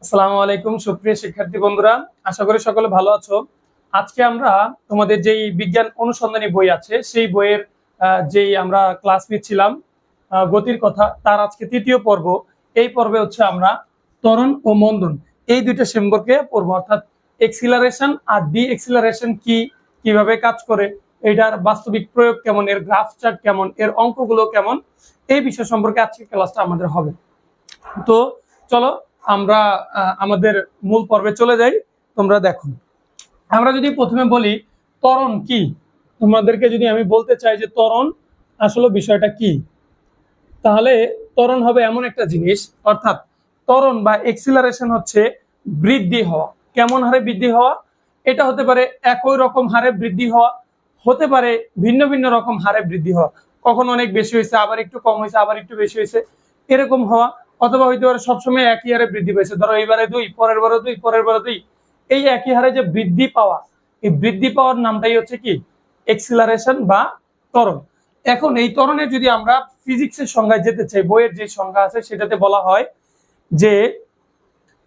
আসসালামু আলাইকুম সুপ্রিয় শিক্ষার্থী বন্ধুরা, আশা করি সকলে ভালো আছো। আজকে আমরা তোমাদের যেই বিজ্ঞান অনুসন্ধানী বই আছে সেই বইয়ের যেই আমরা ক্লাস নিচ্ছিলাম গতির কথা, তার আজকে তৃতীয় পর্ব। এই পর্বে হচ্ছে আমরা ত্বরণ ও মন্দন এই দুইটা সম্পর্কে পড়বো, অর্থাৎ এক্সিলারেশন আর ডি এক্সিলারেশন কি, কিভাবে কাজ করে, এটার বাস্তবিক প্রয়োগ কেমন, এর গ্রাফ চার্ট কেমন, এর অঙ্কগুলো কেমন, এই বিষয় সম্পর্কে আজকে ক্লাসটা আমাদের হবে। তো চলো আমরা আমাদের মূল পর্বে চলে যাই। তোমরা দেখো, আমরা যদি প্রথমে বলি ত্বরণ কি, তোমাদেরকে যদি আমি বলতে চাই যে ত্বরণ আসলে বিষয়টা কি, তাহলে ত্বরণ হবে এমন একটা জিনিস, অর্থাৎ ত্বরণ বা এক্সিলারেশন হচ্ছে বৃদ্ধি হওয়া। কেমন হারে বৃদ্ধি হওয়া? এটা হতে পারে একই রকম হারে বৃদ্ধি হওয়া, হতে পারে ভিন্ন ভিন্ন রকম হারে বৃদ্ধি হওয়া, কখন অনেক বেশি হয়েছে, আবার একটু কম হয়েছে, আবার একটু বেশি হয়েছে, এরকম হওয়া। অথবা হইতে পারে সবসময় একই হারে বৃদ্ধি পেয়েছে, ধরো এইবারে 2, পরের বারে 2, পরের বারে 2, এই একই হারে যে বৃদ্ধি পাওয়া, এই বৃদ্ধি পাওয়ার নামটাই হচ্ছে কি এক্সিলারেশন বা ত্বরণ। এখন এই ত্বরণের যদি আমরা ফিজিক্সের সংজ্ঞায় যেতে চাই, বইয়ের যে সংজ্ঞা আছে সেটাতে বলা হয় যে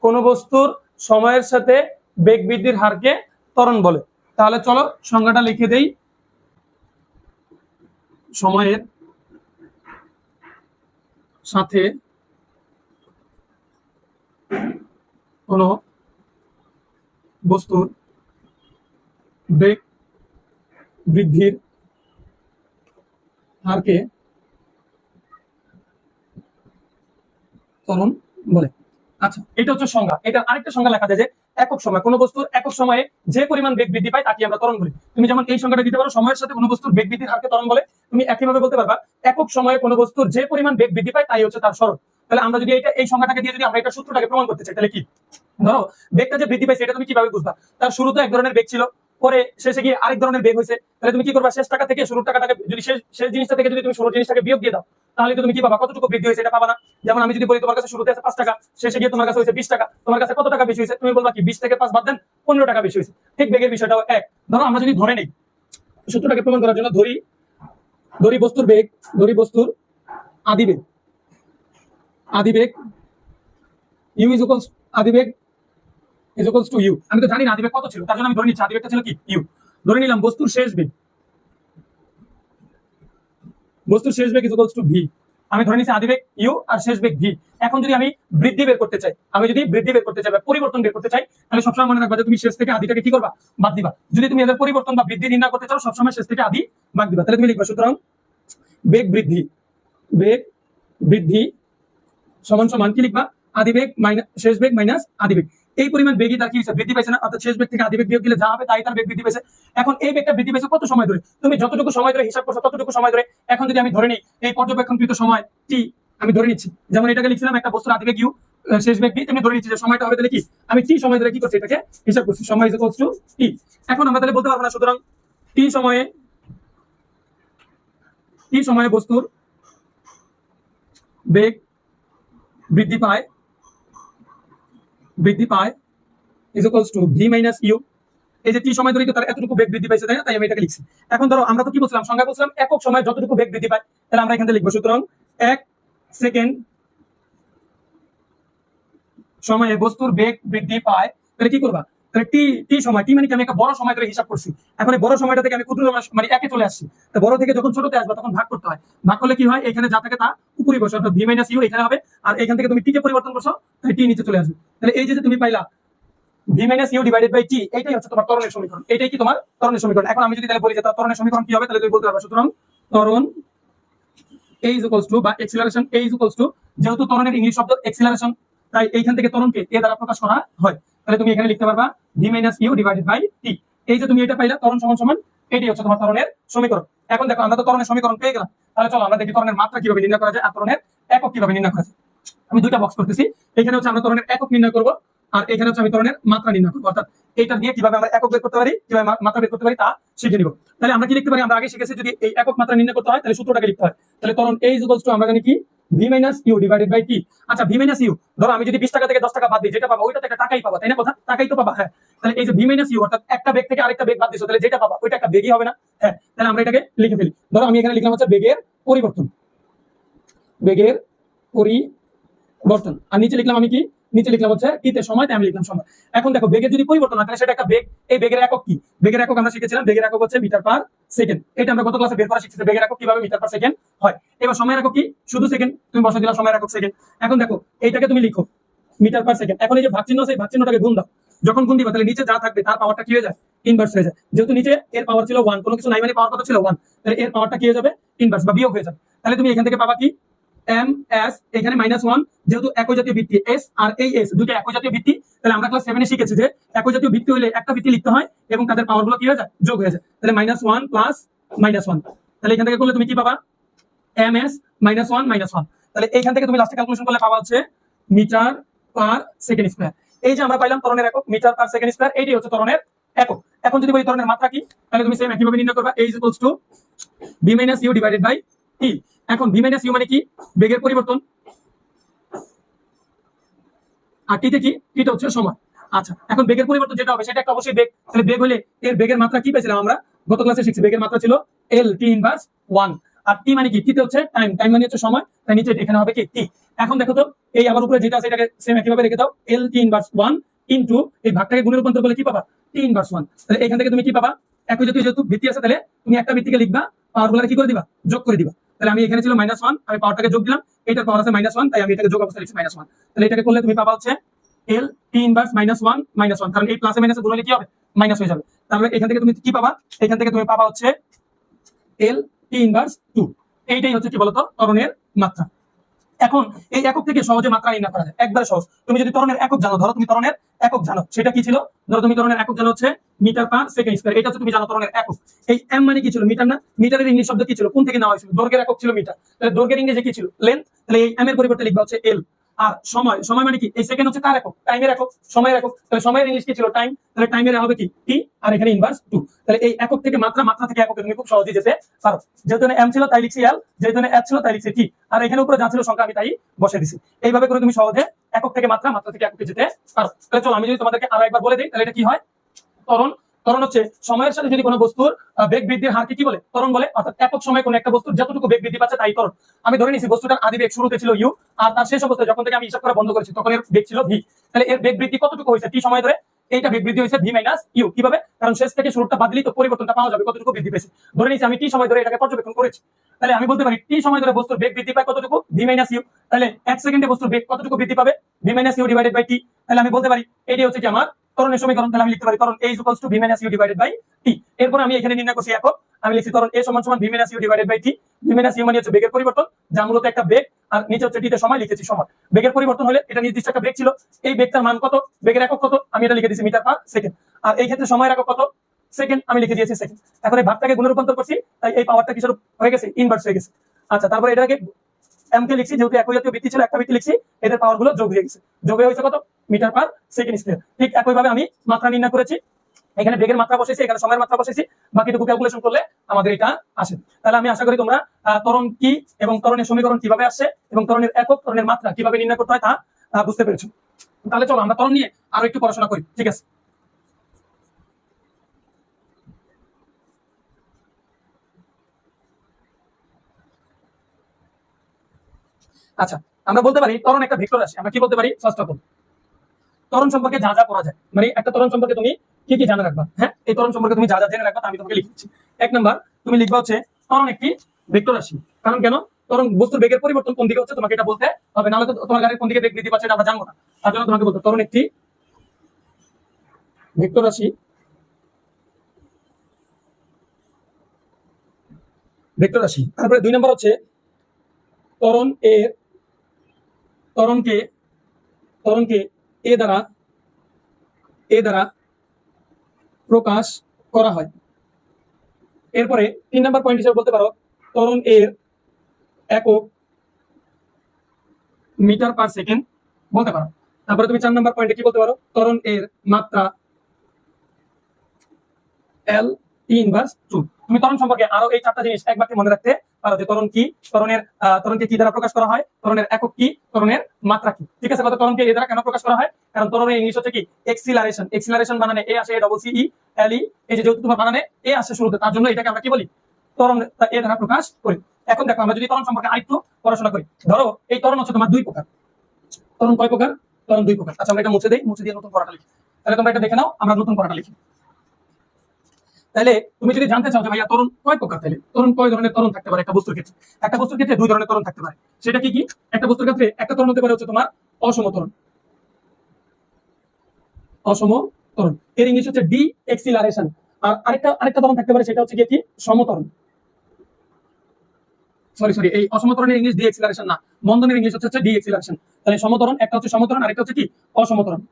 কোন বস্তুর সময়ের সাথে বেগ বৃদ্ধির হারকে ত্বরণ বলে। তাহলে চলো সংজ্ঞাটা লিখে দেই। সময়ের সাথে কোন বস্তুর বেগ বৃদ্ধির হারকে ত্বরণ বলে। আচ্ছা, এটা হচ্ছে সংজ্ঞা। এটা আরেকটা সংজ্ঞা লেখা যায় যে একক সময় কোন বস্তুর একক সময়ে যে পরিমাণ বেগ বৃদ্ধি পায় তাকে আমরা ত্বরণ বলি। তুমি যেমন এই সংজ্ঞাটা দিতে পারো, সময়ের সাথে কোন বস্তুর বেগ বৃদ্ধির হারকে ত্বরণ বলে। তুমি একইভাবে বলতে পারবা একক সময়ে কোন বস্তুর যে পরিমাণ বেগ বৃদ্ধি পায় তাই হচ্ছে তার সরণ। তাহলে আমরা যদি এই সংজ্ঞাটাকে দিয়ে যদি আমরা এটা সূত্রটাকে প্রমাণ করতে চাই, তাহলে কি, ধরো বেগটা যে বৃদ্ধি পাইছে এটা তুমি কিভাবে বুঝবা? তার শুরুতে এক ধরনের বেগ ছিল, পরে শেষে গিয়ে আরেক ধরনের বেগ হয়েছে। তাহলে তুমি কি করবা? শেষ টাকা থেকে শুরুর টাকাটাকে যদি শেষ জিনিসটা থেকে যদি তুমি শুরুর জিনিসটাকে বিয়োগ দিয়ে দাও, তাহলে তো তুমি কি পাবা? কতটুকু বৃদ্ধি হয়েছে এটা পাবা না? যেমন আমি যদি বলি তোমার কাছে শুরুতে আছে 5 টাকা, শেষে গিয়ে তোমার কাছে হয়েছে 20 টাকা, তোমার কাছে কত টাকা বেশি হয়েছে? তুমি বলবা কি 20 থেকে 5 বাদ দেন 15 টাকা বেশি হয়েছে। ঠিক বেগের বিষয়টাও এক। ধরো আমরা যদি ধরে নেই, সূত্রটাকে প্রমাণ করার জন্য ধরি বস্তুর বেগ, ধরি বস্তুর আদিবেগ, আদিবেগ ইউ ইজ ইকুয়ালস, আদিবেগ ইজ ইকুয়ালস টু ইউ। আমি তো জানি না আদিবেগ কত ছিল, তার জন্য আমি ধরে নিচ্ছি আদিবেগটা ছিল কি ইউ। ধরে নিলাম বস্তুর শেষ বেগ, বস্তুর শেষ বেগ ইজ ইকুয়ালস টু ভি। আমি ধরে নিচ্ছি আদিবেগ ইউ আর শেষ বেগ ভি। এখন যদি আমি বৃদ্ধি বের করতে চাই, আমি যদি বৃদ্ধি বের করতে চাই বা পরিবর্তন বের করতে চাই, তাহলে সবসময় মনে রাখবা যে তুমি শেষ থেকে আদিটাকে কি করবা? বাদ দিবা। যদি তুমি এদের পরিবর্তন বা বৃদ্ধি নির্ণয় করতে চাও, সবসময় শেষ থেকে আদি বাদ দিবা। তাহলে তুমি লিখবা সুতরাং বেগ বৃদ্ধি, বেগ বৃদ্ধি সমান সমান কি লিখবা? আদিবেগ মাইনাস শেষ বেগ মাইনাস আদিবেগ। এই পরিমাণ বেগই তার কি হয়েছে? বৃদ্ধি পাইছে না? অর্থাৎ শেষ বেগ থেকে আদিবেগ বিয়োগ দিলে যা হবে তাই তার বেগ বৃদ্ধি পেয়েছে। এখন এই বেগটা বৃদ্ধি পেয়েছে কত সময় ধরে? তুমি যতটুকু সময় ধরে হিসাব করছো ততটুকু সময় ধরে। এখন যদি আমি ধরে নিই এই পর্যবেক্ষণকৃত সময় টি, আমি ধরে নিচ্ছি যেমন এটাকে লিখছিলাম একটা বস্তুর আদিবেগ ইউ শেষ বেগ বি, তুমি ধরে নিচ্ছি যে সময়টা হবে তাহলে কি আমি টি সময় ধরে কি করছি এটাকে হিসাব করছি, সময় ইজ ইকুয়ালস টু টি। এখন আমরা তাহলে বলতে পারবো না সুতরাং টি সময়ে বস্তুর বেগ বৃদ্ধি পায় is equals to v minus u. এই যে টি সময় ধরে তার এতটুকু বেগ বৃদ্ধি পাইছে, তাই না? তাই আমি এটাকে লিখছি। এখন ধরো আমরা তো কি বলছিলাম, সংজ্ঞা বলছিলাম একক সময় যতটুকু বেগ বৃদ্ধি পায়, তাহলে আমরা এখানে লিখবো সুতরাং 1 সেকেন্ড সময়ে বস্তুর বেগ বৃদ্ধি পায়। তাহলে কি করবা? তাহলে টি সময়, টি মানে কি আমি একটা বড় সময় ধরে হিসাব করছি। এখন এই বড় সময়টা থেকে আমি ক্ষুদ্র মানে একে চলে আসছি। তো বড় থেকে যখন ছোটতে আসবে তখন ভাগ করতে হয়। ভাগ করলে কি হয়? এখানে যা থাকে তা উপরে বসে, অর্থাৎ ভি মাইনাস ইউ এখানে হবে, আর এখান থেকে তুমি টি কে পরিবর্তন করছো তাই টি নিচে চলে আসবে। তাহলে এই যে তুমি পাইলা v minus u divided by t, এইটাই হচ্ছে তোমার ত্বরণের সমীকরণ। এইটাই কি তোমার ত্বরণের সমীকরণ। এখন আমি যদি তাহলে বলি যে তার ত্বরণের সমীকরণ কি হবে, তাহলে তুমি বলতে পারবে সুতরাং ত্বরণ A is equals to বা acceleration A is equals to, যেহেতু ত্বরণের ইংলিশ শব্দ acceleration, তাই এইখান থেকে ত্বরণকে a দ্বারা প্রকাশ করা হয়। তাহলে তুমি এখানে লিখতে পারবা v minus u divided by t। এই যে তুমি এটা পাইলা ত্বরণ সমান সমান, এটাই হচ্ছে তোমার ত্বরণের সমীকরণ। এখন দেখো আমরা তো ত্বরণের সমীকরণ পেয়ে গেলাম, তাহলে চলো আমরা দেখি ত্বরণের মাত্রা কিভাবে নির্ণয় করা যায় আর ত্বরণের একক কিভাবে নির্ণয় করা যায়। আমি দুইটা বক্স করতেছি, এখানে হচ্ছে আমরা ত্বরণের একক নির্ণয় করব, আর এখানে হচ্ছে আমি ত্বরণের মাত্রা নির্ণয় করব। অর্থাৎ এটা দিয়ে কিভাবে আমরা একক বের করতে পারি, কিভাবে মাত্রা বের করতে পারি তা শিখে নিব। তাহলে আমরা কি লিখতে পারি? আমরা আগে শিখেছি যদি এই একক মাত্রা নির্ণয় করতে হয় তাহলে সূত্রটাকে লিখতে হয়। তাহলে ত্বরণ A is equals to আমরা জানি কি v minus u divided by t। আচ্ছা, v minus u ধরো আমি যদি 20 টাকা থেকে 10 টাকা বাদ দিই, যেটা পাবো ওইটা থেকে টাকাই পাবা, তাই না? কথা টাকাই তো পাবা। হ্যাঁ, তাহলে এই যে v minus u অর্থাৎ একটা বেগ থেকে আরেকটা বেগ বাদ দিছো, তাহলে যেটা পাবা ওইটা একটা বেগই হবে না? হ্যাঁ, তাহলে আমরা এটাকে লিখে ফেলি। ধরো আমি এখানে লিখলাম হচ্ছে বেগের পরিবর্তন, বেগের পরিবর্তন, আর নিচে লিখলাম আমি কি নিচে লিখলাম হচ্ছে টি তে সময়, তাই আমি লিখলাম সময়। এখন দেখো বেগের যদি পরিবর্তন হয় তাহলে সেটা একটা বেগ। এই বেগের একক কি? বেগের একক আমরা শিখেছিলাম, বেগের একক হচ্ছে মিটার পার সেকেন্ড। এটা আমরা গত ক্লাসে বের করা শিখেছি বেগের একক কিভাবে মিটার পার সেকেন্ড হয়। এবার সময়ের একক কি? শুধু সেকেন্ড, তুমি বসে দিলাম সময়ের একক সেকেন্ড। এখন দেখো এইটাকে তুমি লিখো মিটার পার সেকেন্ড। এখন এই যে ভাগ চিহ্ন আছে, এই ভাগ চিহ্নটাকে গুণ দাও। যখন গুণ দিবা তাহলে নিচে যা থাকবে তার পাওয়ারটা কি হয়ে যায়? ইনভার্স হয়ে যায়। যেহেতু নিচে এর পাওয়ার ছিল 1, কোনো কিছু নাই মানে পাওয়ার কত ছিল 1, তাহলে এর পাওয়ারটা কি হয়ে যাবে? ইনভার্স বা বিয়োগ হয়ে যাবে। তাহলে তুমি এখান থেকে পাবা কি? এম এস, এখানে -1, যেহেতু একই জাতীয় ভিত্তি এস আর এই এস দুটো একই জাতীয় ভিত্তি, তাহলে আমরা ক্লাস 7 এ শিখেছি যে একই জাতীয় ভিত্তি হলে একটা ভিত্তি লিখতে হয় এবং তাদের পাওয়ার গুলো কি হয়ে যায়? যোগ হয়ে যায়। তাহলে -1 প্লাস -1, তাহলে এখান থেকে করলে তুমি কি পাবা? M s -1 -1। তাহলে এইখান থেকে তুমি লাস্টে ক্যালকুলেশন করলে পাবা হচ্ছে মিটার পার সেকেন্ড স্কয়ার। এই যে আমরা পাইলাম ত্বরণের একক মিটার পার সেকেন্ড স্কয়ার, এইটাই হচ্ছে ত্বরণের একক। এখন যদি বলি ত্বরণের মাত্রা কি, তাহলে তুমি সেম একইভাবে নির্ণয় করবা a = b - u / t। এখন b - u মানে কি? বেগের পরিবর্তন, আর টি তে কি? টিটা হচ্ছে সময়। আচ্ছা, এখন বেগের পরিবর্তন যেটা হবে সেটা একটা অবশ্যই বেগ। তাহলে বেগ হলে এর বেগের মাত্রা কি পেয়েছিলাম আমরা? গত ক্লাসে শিখছি বেগের মাত্রা ছিল l t ইনভার্স 1। আর টি মানে কি? টি তে হচ্ছে টাইম, টাইম মানে হচ্ছে সময়, তাই নিচে এখানে হবে কি? টি। এখন দেখো তো এই আবার উপরে যেটা আছে এটাকে সেম একইভাবে রেখে দাও, l t ইনভার্স 1 ইনটু এই ভাগটাকে গুণে রূপান্তর করলে কি পাবা? t inverse 1। তাহলে এখান থেকে তুমি কি পাবা? একই জাতীয় যেহেতু ভিত্তি আছে তাহলে তুমি একটা ভিত্তিকে লিখবা, পাওয়ারগুলোকে কি করে দিবা? যোগ করে দিবা। তাহলে আমি এখানে ছিল -1, আমি পাওয়ারটাকে যোগ দিলাম, এটার পাওয়ার আছে -1, তাই আমি এটাকে যোগ অবস্থায় লিখছি -1। তাহলে এটাকে করলে তুমি পাবা হচ্ছে l t ইনভার্স -1 কারণ এই প্লাসে মাইনাসে গুণ হলে কি হবে? মাইনাস হয়ে যাবে। তাহলে এখান থেকে তুমি কি পাবা? এখান থেকে তুমি পাবা হচ্ছে l t ইনভার্স 2। এইটাই হচ্ছে কি বলতো? ত্বরণের মাত্রা। এখন এই একক থেকে সহজে মাত্রা নির্ণয় করা যায়, একবারে সহজ। তুমি যদি ত্বরণের একক জানো, ধরো তুমি ত্বরণের একক জানো, সেটা কি ছিল? ধরো তুমি ত্বরণের একক জানো হচ্ছে মিটার পার সেকেন্ড স্কয়ার, এটা হচ্ছে তুমি জানো ত্বরণের একক। এই m মানে কি ছিল? মিটার না? মিটারের ইংলিশ শব্দ কি ছিল? কোন থেকে নেওয়া হয়েছিল? দৈর্ঘ্যের একক ছিল মিটার, তাহলে দৈর্ঘ্যের ইংরেজি কি ছিল? লেন্থ। তাহলে এই m এর পরিবর্তে লিখবা হচ্ছে l। আর সময়, সময় মানে কি? এই সেকেন্ড হচ্ছে কার একক? টাইমের একক, সময়ের একক। তাহলে সময়ের ইংলিশ কি ছিল? টাইম। তাহলে টাইমের হবে কি? t, আর এখানে ইনভার্স 2। তাহলে এই একক থেকে মাত্রা, মাত্রা থেকে এককে তুমি খুব সহজেই যেতে পারো। যেহেতু m ছিল তাই লিখছি l, যেহেতু h ছিল তাই লিখছি t, আর এখানে উপরে যা ছিল সংখ্যা আমি তাই বসে দিছি। এইভাবে করে তুমি সহজে একক থেকে মাত্রা, মাত্রা থেকে এককে যেতে পারো। তাহলে চলো আমি যদি তোমাদেরকে আরো একবার বলে দিই তাহলে এটা কি হয়? ত্বরণ। ত্বরণ হচ্ছে সময়ের সাথে যদি কোনো বস্তুর বেগ বৃদ্ধির হারকে কি বলে? ত্বরণ বলে। অর্থাৎ একক সময়ে কোনো একটা বস্তুর যতটুকু বেগ বৃদ্ধি পাচ্ছে তাই ত্বরণ। আমি ধরে নিছি বস্তুটার আদি বেগ শুরুতে ছিল u, আর তার শেষ অবস্থায় যখন থেকে আমি হিসাব করা বন্ধ করেছি তখন এর বেগ ছিল v। তাহলে এর বেগ বৃদ্ধি কতটুকু হয়েছে t সময় ধরে? এইটা বেগ বৃদ্ধি হয়েছে v - u। কিভাবে? কারণ শেষ থেকে শুরুটা বাদ দিলেই তো পরিবর্তনটা পাওয়া যাবে কতটুকু বৃদ্ধি পেয়েছে। ধরে নিছি আমি t সময় ধরে এটাকে পর্যবেক্ষণ করেছি, তাহলে আমি বলতে পারি t সময় ধরে বস্তুর বেগ বৃদ্ধি পায় কতটুকু? v - u। তাহলে 1 সেকেন্ডে বস্তুর বেগ কতটুকু বৃদ্ধি পাবে? v - u / t। তাহলে আমি বলতে পারি এটাই হচ্ছে কি আমার ত্বরণের সমীকরণ। তাহলে আমি লিখতে পারি ত্বরণ a = v - u / t। এরপর আমি এখানে নির্ণয় করছি একক, আমি লিখছি ত্বরণ a = v - u / t। v - u মানে হচ্ছে বেগের পরিবর্তন, যা মূলত একটা বেগ, আর নিচে হচ্ছে t তে সময়, লিখেছি সময়। বেগের পরিবর্তন হলে এটা নির্দিষ্ট একটা বেগ ছিল, এই বেগটার মান কত? বেগের একক কত? আমি এটা লিখে দিয়েছি মিটার পার সেকেন্ড। আর এই ক্ষেত্রে সময়ের একক কত? সেকেন্ড, আমি লিখে দিয়েছি সেকেন্ড। এখন এই ভাগটাকে গুণে রূপান্তর করছি, তাই এই পাওয়ারটা কিসের হয়ে গেছে? ইনভার্স হয়ে গেছে। আচ্ছা, তারপরে এটাকে m কে লিখছি, যেহেতু একই জাতীয় ভিত্তি ছিল একটা ভিত্তি লিখছি, এদের পাওয়ার গুলো যোগ হয়ে গেছে, যোগ হয়েছে কত? Metre per second square. ঠিক একইভাবে আমি মাত্রা নির্ণয় করেছি, এখানে বেগের মাত্রা বসেছি, এখানে সময়ের মাত্রা বসেছি, বাকিটুকু ক্যালকুলেশন করলে আমাদের এটা আসে। তাহলে আমি আশা করি তোমরা ত্বরণ কি এবং ত্বরণের সমীকরণ কিভাবে আসছে এবং ত্বরণের একক, ত্বরণের মাত্রা কিভাবে নির্ণয় করতে হয় তা বুঝতে পেরেছো। তাহলে চলো আমরা ত্বরণ নিয়ে আরো একটু পড়াশোনা করি, ঠিক আছে? আচ্ছা, আমরা বলতে পারি ত্বরণ একটা ভেক্টর রাশি। আমরা কি বলতে পারি? ফার্স্ট অফ অল ত্বরণ সম্পর্কে যা যা পড়া যায়, মানে একটা ত্বরণ সম্পর্কে তুমি কি কি জানা রাখবা। হ্যাঁ, এই ত্বরণ সম্পর্কে তুমি যা যা জেনে রাখবা তা আমি তোমাকে লিখে দিচ্ছি। 1 নাম্বার তুমি লিখবা হচ্ছে ত্বরণ একটি ভেক্টর রাশি। কারণ কেন? ত্বরণ বস্তুর বেগের পরিবর্তন কোন দিকে হচ্ছে তোমাকে এটা বলতে হবে, নাহলে তো তোমার গাড়ির কোন দিকে বেগ বৃদ্ধি পাচ্ছে এটা আমরা জানবো না। তার জন্য তোমাকে বলতে ত্বরণ একটি ভেক্টর রাশি, ভেক্টর রাশি। তারপরে 2 নাম্বার হচ্ছে ত্বরণ এর ত্বরণকে ত্বরণকে এ দ্বারা প্রকাশ করা হয়। এরপরে 3 নাম্বার পয়েন্ট হিসেবে বলতে পারো ত্বরণ এর একক মিটার পার সেকেন্ড বলতে পারো। তারপরে তুমি 4 নাম্বার পয়েন্টে কি বলতে পারো? ত্বরণ এর মাত্রা l t ইনভার্স 2। তুমি ত্বরণ সম্পর্কে আরো এই 4টা জিনিস এক বাক্যে মনে রাখতে পারো যে ত্বরণ কি, ত্বরণকে কি দ্বারা প্রকাশ করা হয়, ত্বরণের একক কি, ত্বরণের মাত্রা কি। ঠিক আছে? ত্বরণকে এ দ্বারা কেন প্রকাশ করা হয়? কারণ ত্বরণের ইংলিশ হচ্ছে কি? এক্সিলারেশন। এক্সিলারেশন বানানে এ আসে ACCELE, এই যে যেহেতু তোমার বানানে এ আসে শুরুতে, তার জন্য এটাকে আমরা কি বলি? ত্বরণ এ দ্বারা প্রকাশ করি। এখন দেখো আমরা যদি ত্বরণ সম্পর্কে আরেকটু পড়াশোনা করি, ধরো এই ত্বরণ হচ্ছে তোমার 2 প্রকার। ত্বরণ কয় প্রকার? ত্বরণ দুই প্রকার। আচ্ছা আমরা এটা মুছে দেই, মুছে দিয়ে নতুন পড়াটা লিখি। তাহলে তোমরা এটা দেখে নাও, আমরা নতুন পড়াটা লিখি। তাহলে তুমি যদি জানতে চাও যে ভাইয়া ত্বরণ কয় প্রকার, তাহলে ত্বরণ কয় ধরনের ত্বরণ থাকতে পারে একটা বস্তুর ক্ষেত্রে? একটা বস্তুর ক্ষেত্রে দুই ধরনের ত্বরণ থাকতে পারে। সেটা কি কি? একটা বস্তুর ক্ষেত্রে একটা ত্বরণ হতে পারে হচ্ছে তোমার অসম ত্বরণ। অসম ত্বরণ এর ইংলিশ হচ্ছে ডি এক্সিলারেশন। আর আরেকটা ত্বরণ থাকতে পারে, সেটা হচ্ছে কি সমত্বরণ। সরি এই অসম ত্বরণের ইংলিশ ডি এক্সিলারেশন না, মন্দনের ইংলিশ হচ্ছে ডি এক্সিলারেশন। তাহলে সমত্বরণ একটা হচ্ছে সমত্বরণ, আরেকটা হচ্ছে কি অসমত্বরণ।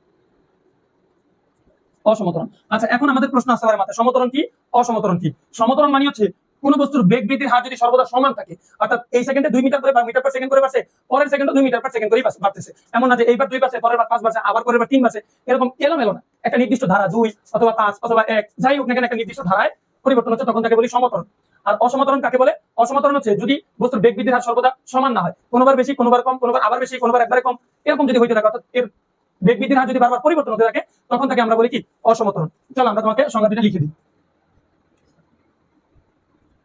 অসমত্বরণ। আচ্ছা এখন আমাদের প্রশ্ন আসতে পারে মাথায়, সমত্বরণ কি অসমত্বরণ কি? সমত্বরণ মানে হচ্ছে কোন বস্তুর বেগ বৃদ্ধির হার যদি সর্বদা সমান থাকে, অর্থাৎ এই সেকেন্ডে 2 মিটার করে বা মিটার পার সেকেন্ড করে বাড়ছে, পরের সেকেন্ডে 2 মিটার পার সেকেন্ড করে বাড়তেছে। এমন না যে এইবার 2 বাড়ছে, পরের বার 5 বাড়ছে, আবার পরের বার 3 বাড়ছে, এরকম এলোমেলো না। একটা নির্দিষ্ট ধারা 2 অথবা 5 অথবা 1 যাই হোক না কেন একটা নির্দিষ্ট ধারায় পরিবর্তন হচ্ছে, তখন তাকে বলি সমত্বরণ। আর অসমত্বরণ কাকে বলে? অসমত্বরণ হচ্ছে যদি বস্তুর বেগ বৃদ্ধির হার সর্বদা সমান না হয়, কোনোবার বেশি কোনোবার কম, কোনোবার আবার বেশি কোনোবার একবারে কম, এরকম যদি হইতে থাকে, অর্থাৎ এর বেগ বৃদ্ধির হার যদি বারবার পরিবর্তন হতে থাকে, তখন তাকে আমরা বলি কি অসমত্বরণ। চলো আমরা তোমাকে সংজ্ঞা দুটো লিখে দিই।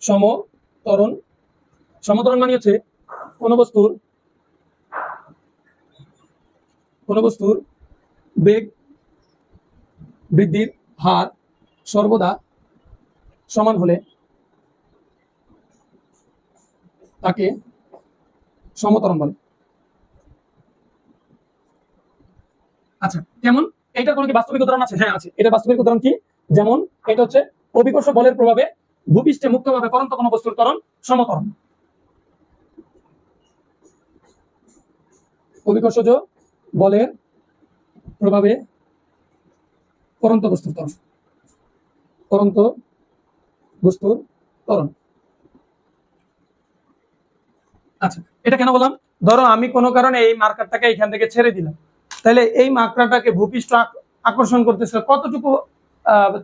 সমত্বরণ, সমত্বরণ মানে হচ্ছে কোন বস্তুর বেগ বৃদ্ধির হার সর্বদা সমান হলে তাকে সমত্বরণ বলে। আচ্ছা কেমন? এটার কোনো কি বাস্তবিক উদাহরণ আছে? হ্যাঁ আছে। এটা বাস্তবিক উদাহরণ কি? যেমন এটা হচ্ছে অভিকর্ষ বলের প্রভাবে ভূপৃষ্ঠে মুক্তভাবে করন্ত কোনো বস্তুর ত্বরণ সমত্বরণ। অভিকর্ষজ বলের প্রভাবে করন্ত বস্তুর ত্বরণ, করন্ত বস্তুর ত্বরণ। আচ্ছা এটা কেন বললাম? ধরো আমি কোনো কারণে এই মার্কারটাকে এখান থেকে ছেড়ে দিলাম, তাহলে এই মার্কারটাকে ভূপৃষ্ঠ আকর্ষণ করতেছে কতটুকু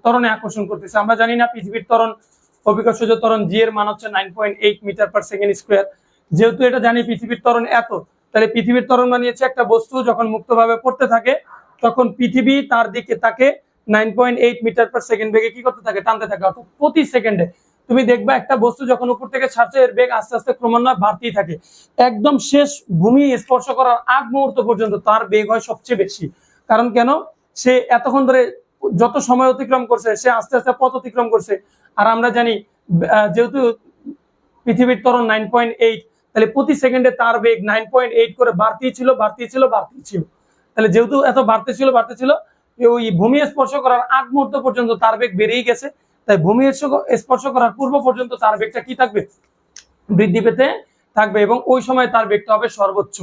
ত্বরণে আকর্ষণ করতেছে? আমরা জানি না পৃথিবীর ত্বরণ, অভিকর্ষজ ত্বরণ জি এর মান হচ্ছে 9.8 মিটার পার সেকেন্ড স্কয়ার। যেহেতু এটা জানি পৃথিবীর ত্বরণ এত, তাহলে পৃথিবীর ত্বরণ মানিয়েছে একটা বস্তু যখন মুক্তভাবে পড়তে থাকে, তখন পৃথিবী তার দিকে তাকে 9.8 মিটার পার সেকেন্ড বেগে কি করতে থাকে? টানতে থাকে। অর্থাৎ প্রতি সেকেন্ডে তুমি দেখবা একটা বস্তু যখন উপর থেকে ছাড়ছে, এর বেগ আস্তে আস্তে ক্রমান্বয়ে বাড়তেই থাকে। একদম শেষ ভূমি স্পর্শ করার আগ মুহূর্ত পর্যন্ত তার বেগ হয় সবচেয়ে বেশি। কারণ কেন? সে এতক্ষণ ধরে যত সময় অতিক্রম করছে, সে আস্তে আস্তে পথ অতিক্রম করছে। আর আমরা জানি যেহেতু পৃথিবীর ত্বরণ 9.8, তাহলে প্রতি সেকেন্ডে তার বেগ 9.8 করে বাড়তেই ছিল। তাহলে যেহেতু এত বাড়তেছিল, ওই ভূমি স্পর্শ করার আগ মুহূর্ত পর্যন্ত তার বেগ বেড়েই গেছে। তাই ভূমি স্পর্শ করার পূর্ব পর্যন্ত তার বেগটা কি থাকবে? বৃদ্ধি পেতে থাকবে, এবং ওই সময় তার বেগটা হবে সর্বোচ্চ।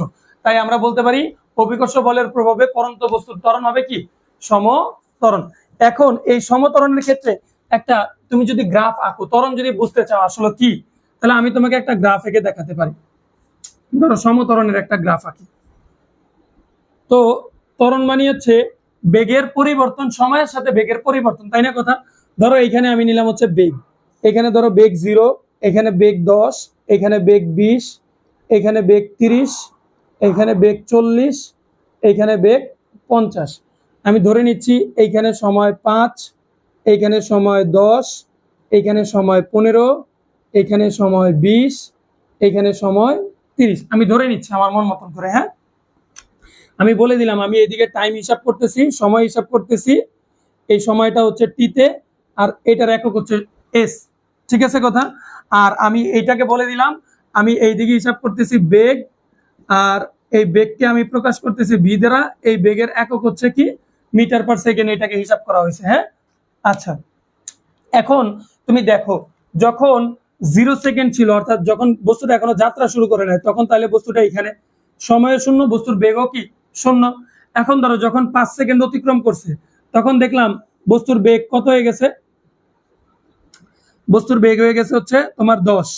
তাই আমরা বলতে পারি অভিকর্ষ বলের প্রভাবে করন্ত বস্তুর ত্বরণ হবে কি সমত্বরণ। এখন এই সমত্বরণের ক্ষেত্রে একটা তুমি যদি গ্রাফ আঁকো, ত্বরণ যদি বুঝতে চাও আসলে কি, তাহলে আমি তোমাকে একটা গ্রাফ এঁকে দেখাতে পারি। ধরো সমত্বরণের একটা গ্রাফ আঁকি। তো ত্বরণ মানে হচ্ছে বেগের পরিবর্তন, সময়ের সাথে বেগের পরিবর্তন, তাই না কথা? ধরো এখানে আমি নিলাম হচ্ছে বেগ, এখানে ধরো বেগ 0, এখানে বেগ 10, এখানে বেগ 20, এখানে বেগ 30, এখানে বেগ 40, এখানে বেগ 50। আমি ধরে নিচ্ছি এইখানে সময় 5, এইখানে সময় 10, এইখানে সময় 15, এখানে সময় 20, এখানে সময় 30। আমি ধরে নিচ্ছি আমার মন মতন করে। হ্যাঁ আমি বলে দিলাম, আমি এদিকে টাইম হিসাব করতেছি, সময় হিসাব করতেছি। এই সময়টা হচ্ছে টিতে, আর এটার একক হচ্ছে এস। ঠিক আছে কথা? আর আমি এইটাকে বলে দিলাম, আমি এইদিকে হিসাব করতেছি বেগ, আর এই বেগকে আমি প্রকাশ করতেছি ভি দ্বারা। এই বেগের একক হচ্ছে কি মিটার পার সেকেন্ড, এটাকে হিসাব করা হয়েছে। হ্যাঁ আচ্ছা এখন তুমি দেখো, যখন 0 সেকেন্ড ছিল, অর্থাৎ যখন বস্তুটা এখনো যাত্রা শুরু করে নেয়, তখন তাহলে বস্তুটা এখানে সময় শূন্য, বস্তুর বেগও কি শূন্য। এখন ধরো যখন 5 সেকেন্ড অতিক্রম করছে, তখন দেখলাম বস্তুর বেগ কত হয়ে গেছে? বস্তুর বেগ হয়ে গেছে হচ্ছে তোমার 10।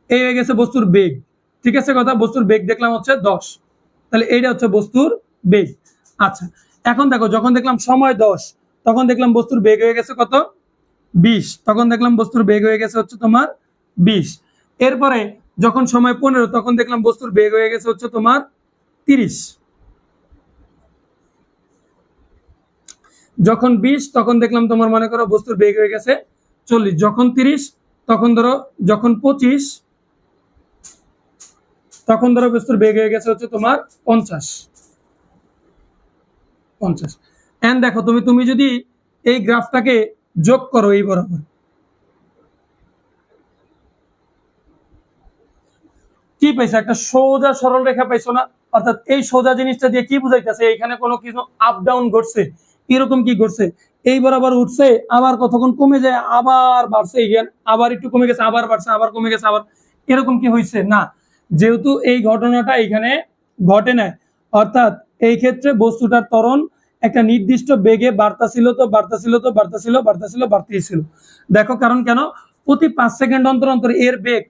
এই হয়ে গেছে বস্তুর বেগ। ঠিক আছে কথা? বস্তুর বেগ দেখলাম হচ্ছে 10, তাহলে এইটা হচ্ছে বস্তুর বেগ। আচ্ছা এখন দেখো, যখন দেখলাম সময় 10, তখন দেখলাম বস্তুর বেগ হয়ে গেছে কত? 20। তখন দেখলাম বস্তুর বেগ হয়ে গেছে হচ্ছে তোমার 20। এরপরে যখন সময় 15, তখন দেখলাম বস্তুর বেগ হয়ে গেছে হচ্ছে তোমার 30। যখন 20, তখন দেখলাম তোমার মনে করো বস্তুর বেগ হয়ে গেছে 40। যখন 30, তখন ধরো যখন 25, তখন ধরো বস্তুর বেগ হয়ে গেছে হচ্ছে তোমার 50। 50। এন্ড দেখো তুমি যদি এই গ্রাফটাকে যোগ করো এই বরাবর, কি পাইছো? একটা সোজা সরল রেখা পাইছো না? অর্থাৎ এই সোজা জিনিসটা দিয়ে কি বুঝাইতেছে, এখানে কোনো কিছু আপ ডাউন ঘটছে, এরকম কি ঘটছে, এই বরাবর উঠছে, আবার কতক্ষণ কমে যায়, আবার বাড়ছে, এখানে আবার একটু কমে গেছে, আবার বাড়ছে, আবার কমে গেছে, আবার এরকম কি হয়েছে না। যেহেতু এই ঘটনাটা এখানে ঘটে না, অর্থাৎ এই ক্ষেত্রে বস্তুটার ত্বরণ একটা নির্দিষ্ট বেগে বাড়তাছিল তো বাড়তাছিল তো বাড়তাছিল বাড়তাছিল বাড়তেই ছিল। দেখো কারণ কেন, প্রতি 5 সেকেন্ড অন্তর অন্তর এর বেগ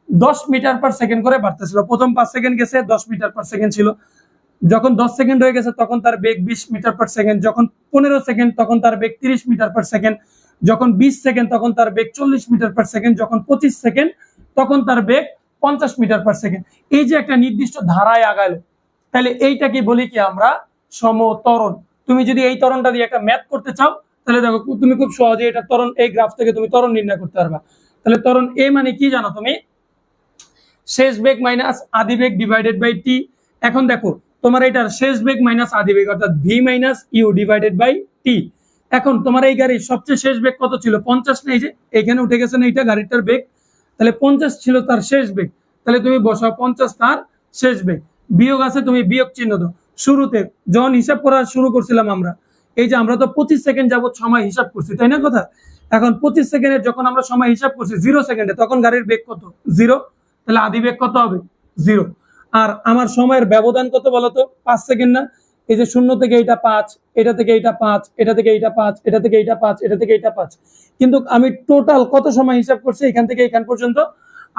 10 মিটার পার সেকেন্ড করে বাড়তেছিল। প্রথম 5 সেকেন্ড গেছে 10 মিটার পার সেকেন্ড ছিল, যখন 10 সেকেন্ড হয়ে গেছে তখন তার বেগ 20 মিটার পার সেকেন্ড, যখন 15 সেকেন্ড তখন তার বেগ 30 মিটার পার সেকেন্ড, যখন 20 সেকেন্ড তখন তার বেগ 40 মিটার পার সেকেন্ড, যখন 25 সেকেন্ড তখন তার বেগ 50 মিটার পার সেকেন্ড। এই যে একটা নির্দিষ্ট ধারায় আগালো, তাহলে এইটাকে বলি কি আমরা সমত্বরণ। তুমি যদি এই ত্বরণটা দিয়ে একটা ম্যাথ করতে চাও, তাহলে দেখো তুমি খুব সহজে এটা ত্বরণ, এই গ্রাফ থেকে তুমি ত্বরণ নির্ণয় করতে পারবা। তাহলে ত্বরণ এ মানে কি জানো তুমি, শেষ বেগ মাইনাস আদি বেগ ডিভাইডেড বাই টি। এখন দেখো তোমার এটার শেষ বেগ মাইনাস আদি বেগ অর্থাৎ v minus u divided by t. এখন তোমার এই গাড়ির সবচেয়ে শেষ বেগ কত ছিল? 50 না? এই যে এখানে উঠে গেছে না, এটা গাড়িটার বেগ, তাহলে 50 ছিল তার শেষ বেগ, তাহলে তুমি বসাও 50 তার শেষ বেগ, বিয়োগ আছে তুমি বিয়োগ চিহ্ন দাও। শুরুতে যখন হিসাব করা শুরু করছিলাম আমরা, এই যে আমরা তো 25 সেকেন্ড যাবত সময় হিসাব করছি, তাই না কথা? এখন 25 সেকেন্ডের যখন আমরা সময় হিসাব করছি 0 সেকেন্ডে, তখন গাড়ির বেগ কত? 0, তাহলে আদি বেগ কত হবে? 0। আর আমার সময়ের ব্যবধান কত বলতো? 5 সেকেন্ড না? এই যে 0 থেকে এটা 5, এটা থেকে এটা 5, এটা থেকে এটা 5, এটা থেকে এটা 5, এটা থেকে এটা 5, কিন্তু আমি টোটাল কত সময় হিসাব করছি এখান থেকে এখান পর্যন্ত?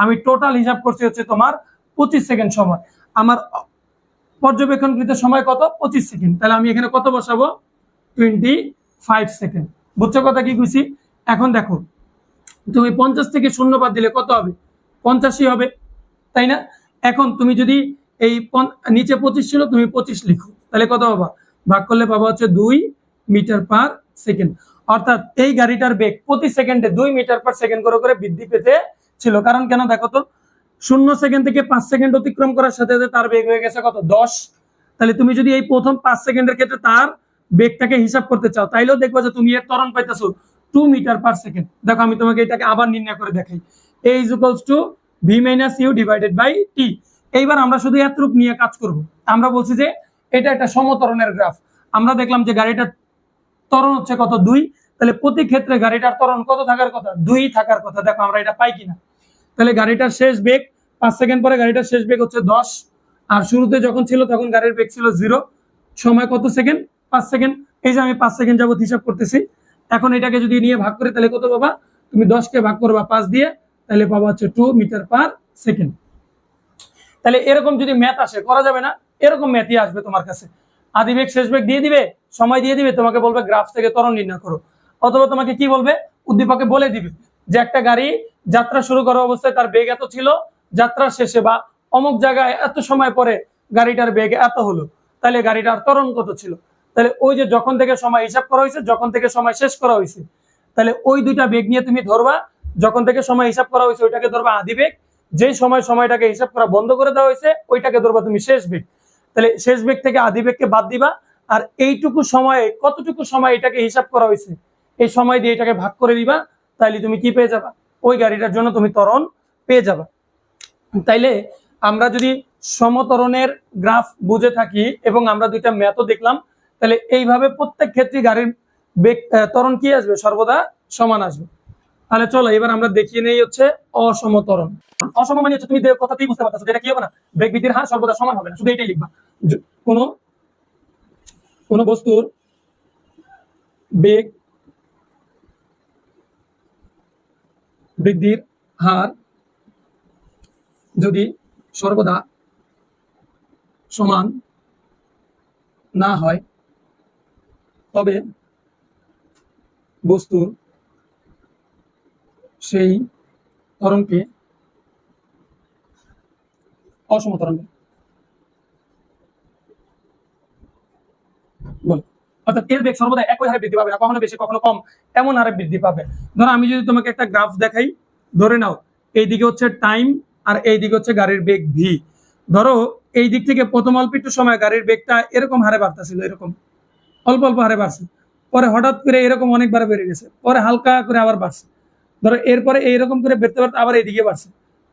আমি টোটাল হিসাব করছি হচ্ছে তোমার 25 সেকেন্ড সময়। আমার পর্যবেক্ষণকৃত সময় কত? 25 সেকেন্ড। তাহলে আমি এখানে কত বসাবো? 25 সেকেন্ড। বুঝছো কথা কি কইছি? এখন দেখো তুমি 50 থেকে 0 বাদ দিলে কত হবে? 50ই হবে, তাই না? এখন তুমি যদি এই নিচে 25 ছিল, তুমি 25 লিখো, তাহলে কত পাবা? ভাগ করলে পাবা হচ্ছে 2 মিটার পার সেকেন্ড। অর্থাৎ এই গাড়িটার বেগ প্রতি সেকেন্ডে 2 মিটার পার সেকেন্ড করে করে বৃদ্ধি পেতে ছিল। কারণ কেন দেখো তো, 0 সেকেন্ড থেকে 5 সেকেন্ড অতিক্রম করার সাথে সাথে তার বেগ হয়ে গেছে কত? 10। তাহলে তুমি যদি এই প্রথম 5 সেকেন্ডের ক্ষেত্রে তার বেগটাকে হিসাব করতে চাও, তাইলেও দেখবা যে তুমি এর ত্বরণ পাইতেছো 2 মিটার পার সেকেন্ড। দেখো আমি তোমাকে এটাকে আবার নির্ণয় করে দেখাই। a is equals to v minus u divided by t। এইবার আমরা শুধু এতটুক নিয়ে কাজ করব। আমরা বলছি যে এটা একটা সমত্বরণের গ্রাফ। আমরা দেখলাম যে গাড়িটার ত্বরণ হচ্ছে কত? 2। তাহলে প্রতি ক্ষেত্রে গাড়িটার ত্বরণ কত থাকার কথা? 2 থাকার কথা। দেখো আমরা এটা পাই কিনা। তাহলে গাড়িটার শেষ বেগ 5 সেকেন্ড পরে গাড়িটার শেষ বেগ হচ্ছে 10, আর শুরুতে যখন ছিল তখন গাড়ির বেগ ছিল 0। সময় কত সেকেন্ড? 5 সেকেন্ড। এই যে আমি 5 সেকেন্ড যাবত হিসাব করতেছি। এখন এটাকে যদি নিয়ে ভাগ করি তাহলে কত পাবা? তুমি 10 কে ভাগ করবা 5 দিয়ে, তাহলে পাবা হচ্ছে 2 মিটার পার সেকেন্ড। তাহলে এরকম যদি ম্যাথ আসে, করা যাবে না? এরকম ম্যাথই আসবে তোমার কাছে। আদি বেগ শেষ বেগ দিয়ে দিবে, সময় দিয়ে দিবে, তোমাকে বলবে গ্রাফ থেকে ত্বরণ নির্ণয় করো। অথবা তোমাকে কি বলবে? উদ্দীপকে বলে দিবে যে একটা গাড়ি যাত্রা শুরু করা অবস্থায় তার বেগ এত ছিল, যাত্রা শেষে বা অমুক জায়গায় এত সময় পরে গাড়িটার বেগ এত হলো, তাহলে গাড়িটার ত্বরণ কত ছিল। তাহলে ওই যে যখন থেকে সময় হিসাব করা হয়েছে, যখন থেকে সময় শেষ করা হয়েছে, তাহলে ওই দুইটা বেগ নিয়ে তুমি ধরবা। যখন থেকে সময় হিসাব করা হয়েছে ওইটাকে ধরবা আদি বেগ, যে সময়টাকে হিসাব করা বন্ধ করে দেওয়া হয়েছে ওইটাকে ধরবা তুমি শেষ বেগ। তাহলে শেষ বেগ থেকে আদি বেগকে বাদ দিবা, আর এইটুকু সময়ে কতটুকু সময় এটাকে হিসাব করা হয়েছে এই সময় দিয়ে এটাকে ভাগ করে দিবা, তাইলে তুমি কি পেয়ে যাবা? ওই গাড়িটার জন্য তুমি ত্বরণ পেয়ে যাবা। তাইলে আমরা যদি সমত্বরণের গ্রাফ বুঝে থাকি এবং আমরা দুইটা ম্যাথও দেখলাম, তাহলে এইভাবে প্রত্যেক ক্ষেত্রে গাড়ির বেগ ত্বরণ কি আসবে? সর্বদা সমান আসবে। তাহলে চলো এবার আমরা দেখিয়ে নেই হচ্ছে অসমত্বরণ। অসম মানে হচ্ছে তুমি কথাতেই বুঝতে পারছো যেটা কি হবে না, বেগ বৃদ্ধির হার সর্বদা সমান হবে না, শুধু এটাই লিখবা। কোন বস্তুর বেগ বৃদ্ধির হার যদি সর্বদা সমান না হয়, তবে বস্তুর সেই ত্বরণকে অসমত্বরণ বলে। অর্থাৎ এর বেগ সর্বদা একই হারে বৃদ্ধি পাবে না, কখনো বেশি কখনো কম, এমন হারে বৃদ্ধি পাবে। ধরো আমি যদি তোমাকে একটা গ্রাফ দেখাই, ধরে নাও এইদিকে হচ্ছে টাইম আর এইদিকে হচ্ছে গাড়ির বেগ ভি। ধরো এই দিক থেকে প্রথম অল্প একটু সময় গাড়ির বেগটা এরকম হারে বাড়তেছিল, এরকম অল্প অল্প হারে বাড়ছে, পরে হঠাৎ করে এরকম অনেকবার বেড়ে গেছে, পরে হালকা করে আবার বাড়ছে, ধরো এরপরে এইরকম করে বেড়তে বাড়তে আবার এইদিকে বাড়ছে,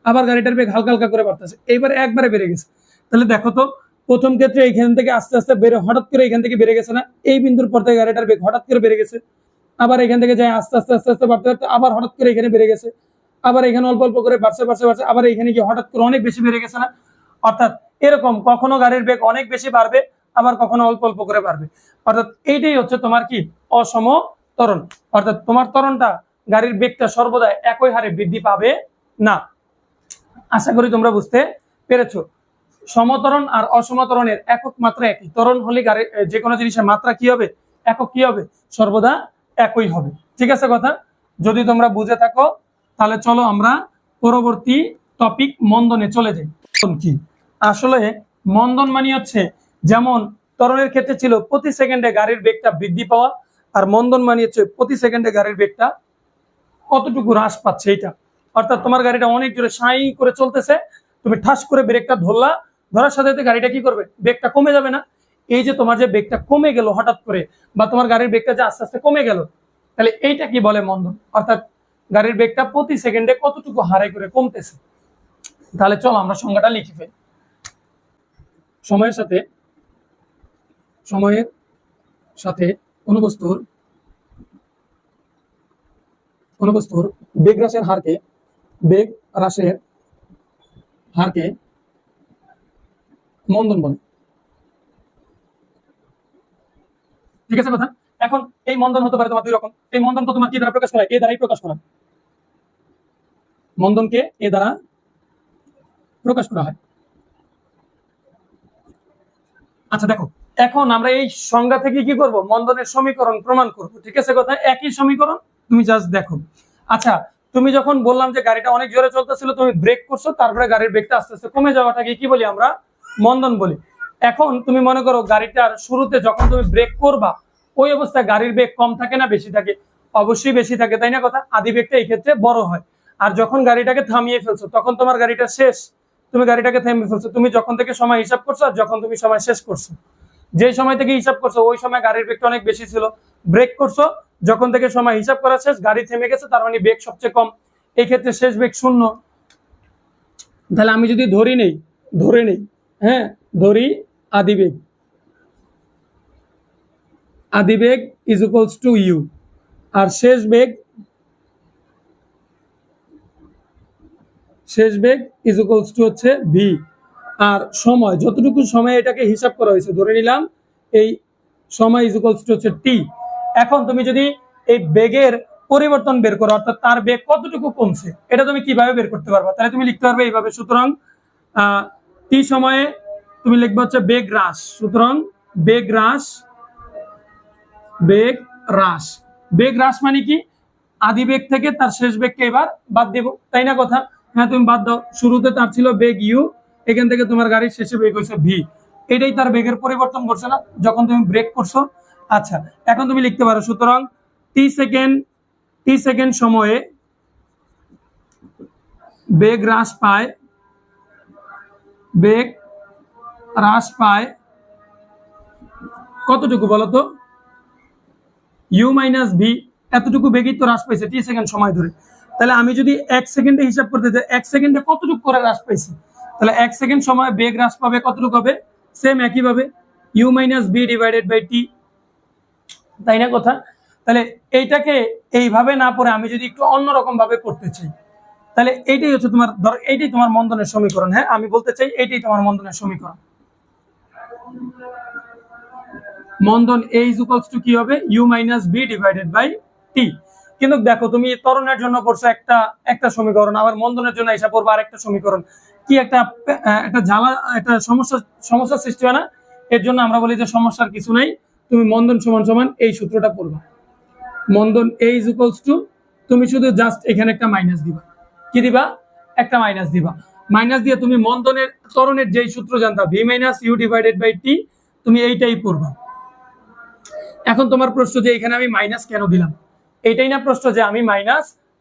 আবার গাড়িটার বেগ হালকা হালকা করে বাড়তেছে, এইবারে একবারে বেড়ে গেছে। তাহলে দেখো তো প্রথম ক্ষেত্রে এইখান থেকে আস্তে আস্তে বেড়ে হঠাৎ করে এখান থেকে বেড়ে গেছে না, এই বিন্দুর পর থেকে গাড়িটার বেগ হঠাৎ করে বেড়ে গেছে, আবার এখান থেকে যায় আস্তে আস্তে আস্তে আস্তে বাড়তে বাড়তে আবার হঠাৎ করে এখানে বেড়ে গেছে, আবার এখানে অল্প অল্প করে বাড়ছে বাড়ছে বাড়ছে, আবার এখানে গিয়ে হঠাৎ করে অনেক বেশি বেড়ে গেছে না। অর্থাৎ এরকম কখনো গাড়ির বেগ অনেক বেশি বাড়বে, আবার কখনো অল্প অল্প করে বাড়বে। অর্থাৎ এইটাই হচ্ছে তোমার কি অসম ত্বরণ। অর্থাৎ তোমার ত্বরণটা গাড়ির বেগটা সর্বদা একই হারে বৃদ্ধি পাবে না। আশা করি তোমরা বুঝতে পেরেছো। সমত্বরণ আর অসমত্বরণের একক মাত্রা একই, ত্বরণ হলে গাড়ির যে কোনো জিনিসের মাত্রা কি হবে, একক কি হবে, সর্বদা একই হবে। ঠিক আছে কথা? যদি তোমরা বুঝে থাকো তাহলে চলো আমরা পরবর্তী টপিক মন্দনে চলে যাই। কি আসলে মন্দন মানে হচ্ছে, যেমন ত্বরণের ক্ষেত্রে ছিল প্রতি সেকেন্ডে গাড়ির বেগটা বৃদ্ধি পাওয়া, আর মন্দন মানে হচ্ছে প্রতি সেকেন্ডে গাড়ির বেগটা কতটুকু হ্রাস পাচ্ছে এইটা। অর্থাৎ তোমার গাড়িটা অনেক জোরে সাই করে চলতেছে, তুমি ঠাস করে ব্রেকটা ধরলা, ধরার সাথে সাথে গাড়িটা কি করবে, বেগটা কমে যাবে না। এই যে তোমার যে বেগটা কমে গেল হঠাৎ করে, বা তোমার গাড়ির বেগটা যে আস্তে আস্তে কমে গেল, তাহলে এইটা কি বলে মন্দন। অর্থাৎ গাড়ির বেগটা প্রতি সেকেন্ডে কতটুকু হারে করে কমতেছে। তাহলে চলো আমরা সংজ্ঞাটা লিখে ফেলি। সময়ের সাথে কোনো বস্তুর বেগ হ্রাসের হারকে মন্দন বলে। ঠিক আছে কথা? এখন এই মন্দন হতে পারে তোমার দুই রকম। এই মন্দন তো তোমার কি দ্বারা প্রকাশ করা হয়, এ দ্বারাই প্রকাশ করা হয়। মন্দনকে এ দ্বারা প্রকাশ করা হয়। আচ্ছা দেখো, এখন আমরা এই সংজ্ঞা থেকে কি করব, মন্দনের সমীকরণ প্রমাণ করব। ঠিক আছে কথা? একই সমীকরণ, তুমি জাস্ট দেখো। আচ্ছা, তুমি যখন বললাম যে গাড়িটা অনেক জোরে চলতেছিল, তুমি ব্রেক করছো, তারপরে গাড়ির বেগটা আস্তে আস্তে কমে যাওয়াটাকে কি বলি আমরা, মন্দন বলি। এখন তুমি মনে করো গাড়িটার শুরুতে যখন তুমি ব্রেক করবা, ওই অবস্থায় গাড়ির বেগ কম থাকে না বেশি থাকে? অবশ্যই বেশি থাকে, তাই না কথা? আদি বেগটা এই ক্ষেত্রে বড় হয়। আর যখন গাড়িটাকে থামিয়ে ফেলছো, তখন তোমার গাড়িটা শেষ, তুমি গাড়িটাকে থামিয়ে ফেলছো, তুমি যখন থেকে সময় হিসাব করছো আর যখন তুমি সময় শেষ করছো, যে সময় থেকে হিসাব করছো ওই সময় গাড়ির বেগটা অনেক বেশি ছিল, ব্রেক করছো, যখন থেকে সময় হিসাব করা শেষ গাড়ি থেমে গেছে, তার মানে বেগ সবচেয়ে কম, এই ক্ষেত্রে শেষ বেগ 0। তাহলে আমি যদি ধরে নেই, হ্যাঁ ধরি আদি বেগ ইজ ইকুয়ালস টু ইউ, আর শেষ বেগ ইজ ইকুয়ালস টু হচ্ছে ভি, আর সময় যতটুকু সময় এটাকে হিসাব করা হয়েছে ধরে নিলাম এই সময় ইজ ইকুয়ালস টু হচ্ছে টি। এখন তুমি যদি এই বেগের পরিবর্তন বের করো, অর্থাৎ তার বেগ কতটুকু কমছে, এটা তুমি কিভাবে বের করতে পারবা, তাহলে তুমি লিখতে পারবে এইভাবে। সুতরাং টি সময়ে তুমি লিখবে হচ্ছে বেগ হ্রাস, সুতরাং বেগ হ্রাস মানে কি, আদি বেগ থেকে তার শেষ বেগকে এবার বাদ দেব, তাই না কথা? হ্যাঁ তুমি বাদ দাও, শুরুতে তার ছিল বেগ ইউ, এখান থেকে তোমার গাড়ির শেষে বেগ হয়েছে ভি, এটাই তার বেগের পরিবর্তন করছে না যখন তুমি ব্রেক করছো। আচ্ছা, এখন তুমি লিখতে পারো সুতরাং টি সেকেন্ড সময়ে বেগ হ্রাস পায় কতটুকু বলতো, ইউ মাইনাস ভি, এতটুকু বেগই তো হ্রাস পাইছে টি সেকেন্ড সময় ধরে। তাহলে আমি যদি 1 সেকেন্ডে হিসাব করতে চাই, 1 সেকেন্ডে কতটুকু করে হ্রাস পাইছে, তাহলে 1 সেকেন্ড সময় বেগ হ্রাস পাবে কতটুকু হবে, সেম একইভাবে u minus v divided by t, তাই না কথা? তাহলে এইটাকে এইভাবে না পড়ে আমি যদি একটু অন্যরকম ভাবে করতে চাই, তাহলে এইটাই হচ্ছে তোমার, ধর এইটাই তোমার মন্দনের সমীকরণ। হ্যাঁ আমি বলতে চাই এইটাই তোমার মন্দনের সমীকরণ। মন্দন A ইজ ইকুয়ালস টু কি হবে, u minus v divided by t. কিন্তু দেখো তুমি ত্বরণের জন্য পড়ছো একটা সমীকরণ, আবার মন্দনের জন্য এসে পড়বে আরেকটা সমীকরণ, কি একটা জ্বালা, একটা সমস্যা সৃষ্টি হয় না? এর জন্য আমরা বলি যে সমস্যার কিছু নাই, তুমি মন্দন সমান সমান এই সূত্রটা পড়বা। মন্দন A ইজ ইকুয়ালস টু, তুমি শুধু জাস্ট এখানে একটা মাইনাস দিবা, কি দিবা, একটা মাইনাস দিবা, মাইনাস দিয়ে তুমি মন্দনের ত্বরণের যেই সূত্র জানতা v minus u divided by t, তুমি এইটাই পড়বা। এখন তোমার প্রশ্ন যে এখানে আমি মাইনাস কেন দিলাম, এইটাই না প্রশ্ন, যে আমি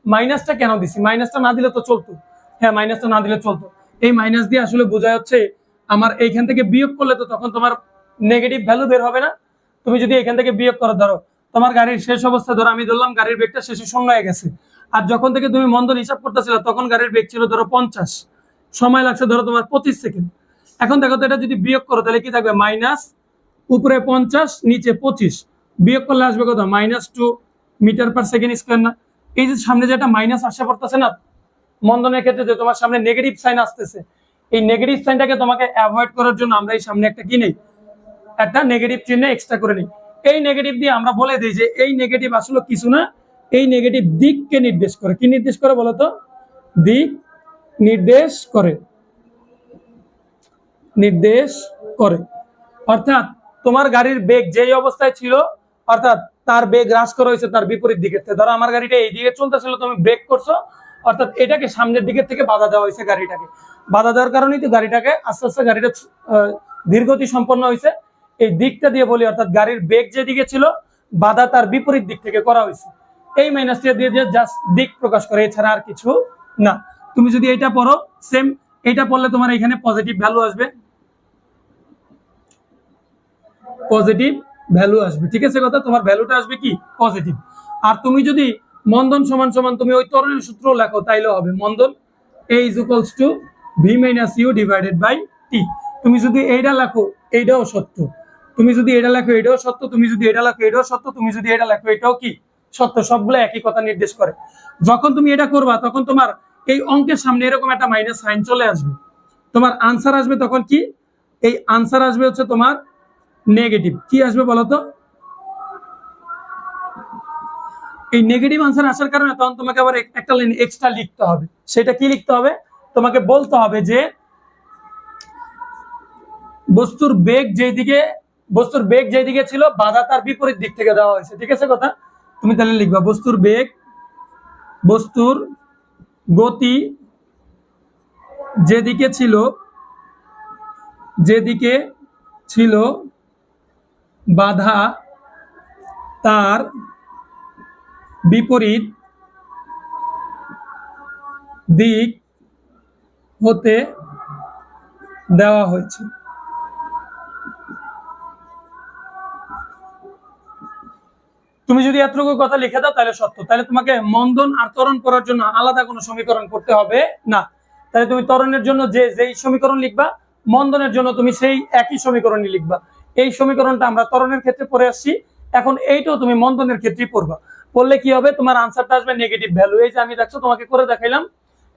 মাইনাসটা কেন দিছি, মাইনাসটা না দিলে তো চলতো। হ্যাঁ মাইনাসটা না দিলে চলতো, এই মাইনাস দিয়ে আসলে বোঝা হচ্ছে আমার এইখান থেকে বিয়োগ করলে তো তখন তোমার নেগেটিভ ভ্যালু বের হবে না, তুমি যদি এখান থেকে বিয়োগ করো, ধরো তোমার গাড়ির শেষ অবস্থা, ধরো আমি ধরলাম গাড়ির বেগটা শেষে 0 হয়ে গেছে, আর যখন থেকে তুমি মন্দন হিসাব করতেছিলে তখন গাড়ির বেগ ছিল ধরো 50, সময় লাগছে ধরো তোমার 25 সেকেন্ড। এখন দেখো তো এটা যদি বিয়োগ করো তাহলে কি থাকবে, মাইনাস উপরে 50 নিচে 25, বিয়োগ করলে আসবে কত, -2 মিটার পার সেকেন্ড স্কয়ার না? এই যে সামনে যে একটা মাইনাস আসে পড়তেছে না মন্দনের ক্ষেত্রে, যে তোমার সামনে নেগেটিভ সাইন আসতেছে, এই নেগেটিভ সাইনটাকে তোমাকে অ্যাভয়েড করার জন্য আমরা এই সামনে একটা কি নেই, একটা নেগেটিভ চিহ্ন এক্সট্রা করে নিই। এই নেগেটিভ দিয়ে আমরা বলে দিই যে এই নেগেটিভ আসলে কিছু না, এই নেগেটিভ দিককে নির্দেশ করে। কি নির্দেশ করে বলতো, দিক নির্দেশ করে, নির্দেশ করে। অর্থাৎ তোমার গাড়ির বেগ যেই অবস্থায় ছিল, অর্থাৎ তার বেগ হ্রাস করা হয়েছে তার বিপরীত দিকে। ধরো আমার গাড়িটা এই দিকে চলতেছিল, তুমি ব্রেক করছো, অর্থাৎ এটাকে সামনের দিকে থেকে বাধা দেওয়া হয়েছে। গাড়িটাকে বাধা দেওয়ার কারণেই তো গাড়িটাকে আস্তে আস্তে গাড়িটা ধীরগতি সম্পন্ন হয়েছে। এই দিকটা দিয়ে বলি, অর্থাৎ গাড়ির বেগ যেদিকে ছিল বাধা তার বিপরীত দিক থেকে করা হয়েছে। এই মাইনাসটা দিয়ে জাস্ট দিক প্রকাশ করে, এছাড়া আর কিছু না। তুমি যদি এটা পড়ো, সেম এটা পড়লে তোমার এখানে পজিটিভ ভ্যালু আসবে, পজিটিভ ভ্যালু আসবে, ঠিক আছে কথা, তোমার ভ্যালুটা আসবে কি পজিটিভ। আর তুমি যদি মন্দন সমান সমান তুমি ওই ত্বরণের সূত্র লেখো তাইলে হবে মন্দন A = V - U / T। তুমি যদি এইটা লেখো এইটাও সত্য, তুমি যদি এটা লেখো এটাও সত্য, তুমি যদি এটা লেখো এটাও সত্য, তুমি যদি এটা লেখো এটাও কি সত্য, সবগুলো একই কথা নির্দেশ করে। যখন তুমি এটা করবা তখন তোমার এই অঙ্কের সামনে এরকম একটা মাইনাস সাইন চলে আসবে, তোমার আনসার আসবে তখন কি, এই আনসার আসবে হচ্ছে তোমার নেগেটিভ। কি আসবে বলতো, এই নেগেটিভ আনসার আসার কারণে তখন তোমাকে আবার একটা লাইন এক্সট্রা লিখতে হবে। সেটা কি লিখতে হবে, তোমাকে বলতে হবে যে বস্তুর বেগ যেদিকে ছিল বাধা তার বিপরীত দিক থেকে দেওয়া হয়েছে, ঠিক আছে কথা। তুমি তাহলে লিখবা বস্তুর গতি যেদিকে ছিল বাধা তার বিপরীত দিক হতে দেওয়া হয়েছে। তুমি যদি এতটুকু কথা লিখে দাও তাহলে সত্য, তাহলে তোমাকে মন্দন আর ত্বরণ করার জন্য আলাদা কোনো সমীকরণ করতে হবে না। তাহলে তুমি ত্বরণের জন্য যেই সমীকরণ লিখবা, মন্দনের জন্য তুমি সেই একই সমীকরণই লিখবা। এই সমীকরণটা আমরা ত্বরণের ক্ষেত্রে পড়ে আসছি, এখন এইটাও তুমি মন্দনের ক্ষেত্রেই পড়বা। পড়লে কি হবে, তোমার আনসারটা আসবে নেগেটিভ ভ্যালু। এই যে আমি দেখছো তোমাকে করে দেখাইলাম,